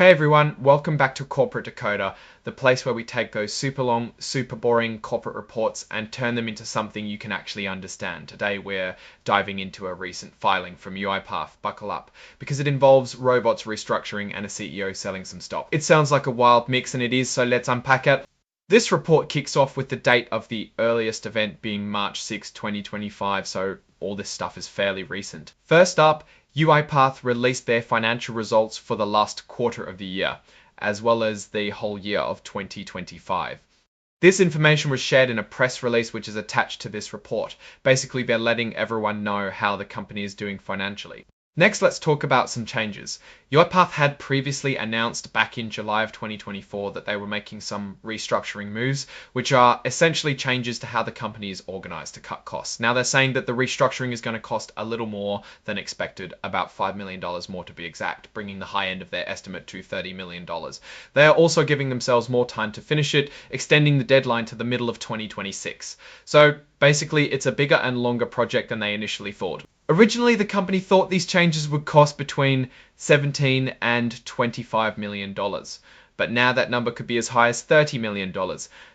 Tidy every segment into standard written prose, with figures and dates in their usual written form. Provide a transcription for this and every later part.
Hey everyone, welcome back to Corporate Decoder, the place where we take those super long, super boring corporate reports and turn them into something you can actually understand. Today we're diving into a recent filing from UiPath, buckle up, because it involves robots restructuring and a CEO selling some stock. It sounds like a wild mix and it is, so let's unpack it. This report kicks off with the date of the earliest event being March 6, 2025, so all this stuff is fairly recent. First up, UiPath released their financial results for the last quarter of the year, as well as the whole year of 2025. This information was shared in a press release which is attached to this report. Basically, they're letting everyone know how the company is doing financially. Next, let's talk about some changes. UiPath had previously announced back in July of 2024 that they were making some restructuring moves, which are essentially changes to how the company is organized to cut costs. Now, they're saying that the restructuring is going to cost a little more than expected, about $5 million more to be exact, bringing the high end of their estimate to $30 million. They are also giving themselves more time to finish it, extending the deadline to the middle of 2026. So basically, it's a bigger and longer project than they initially thought. Originally, the company thought these changes would cost between $17 and $25 million, but now that number could be as high as $30 million.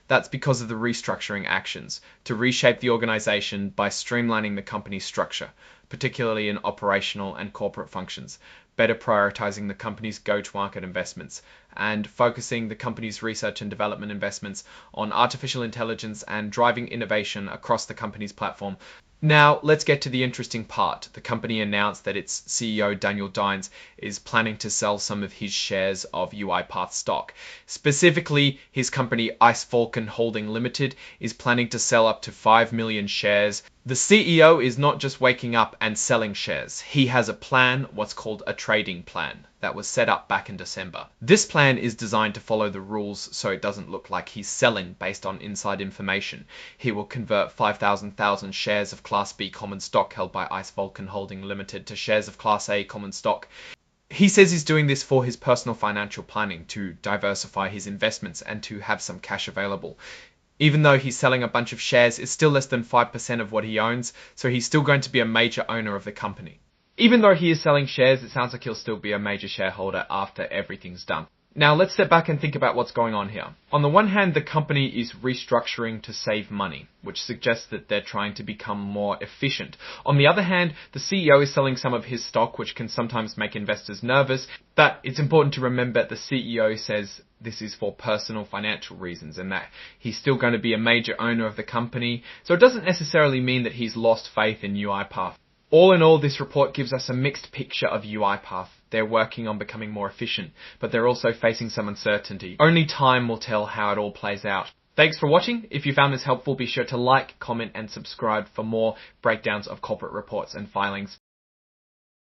That's because of the restructuring actions to reshape the organization by streamlining the company's structure, particularly in operational and corporate functions, better prioritizing the company's go-to-market investments, and focusing the company's research and development investments on artificial intelligence and driving innovation across the company's platform. Now, let's get to the interesting part. The company announced that its CEO, Daniel Dines, is planning to sell some of his shares of UiPath stock. Specifically, his company Ice Falcon Holding Limited is planning to sell up to 5 million shares. The CEO is not just waking up and selling shares. He has a plan, what's called a trading plan, that was set up back in December. This plan is designed to follow the rules so it doesn't look like he's selling based on inside information. He will convert 5,000 shares of Class B common stock held by Ice Falcon Holding Limited to shares of Class A common stock. He says he's doing this for his personal financial planning, to diversify his investments and to have some cash available. Even though he's selling a bunch of shares, it's still less than 5% of what he owns, so he's still going to be a major owner of the company. Even though he is selling shares, it sounds like he'll still be a major shareholder after everything's done. Now, let's step back and think about what's going on here. On the one hand, the company is restructuring to save money, which suggests that they're trying to become more efficient. On the other hand, the CEO is selling some of his stock, which can sometimes make investors nervous. But it's important to remember the CEO says this is for personal financial reasons and that he's still going to be a major owner of the company. So it doesn't necessarily mean that he's lost faith in UiPath. All in all, this report gives us a mixed picture of UiPath. They're working on becoming more efficient, but they're also facing some uncertainty. Only time will tell how it all plays out. Thanks for watching. If you found this helpful, be sure to like, comment, and subscribe for more breakdowns of corporate reports and filings.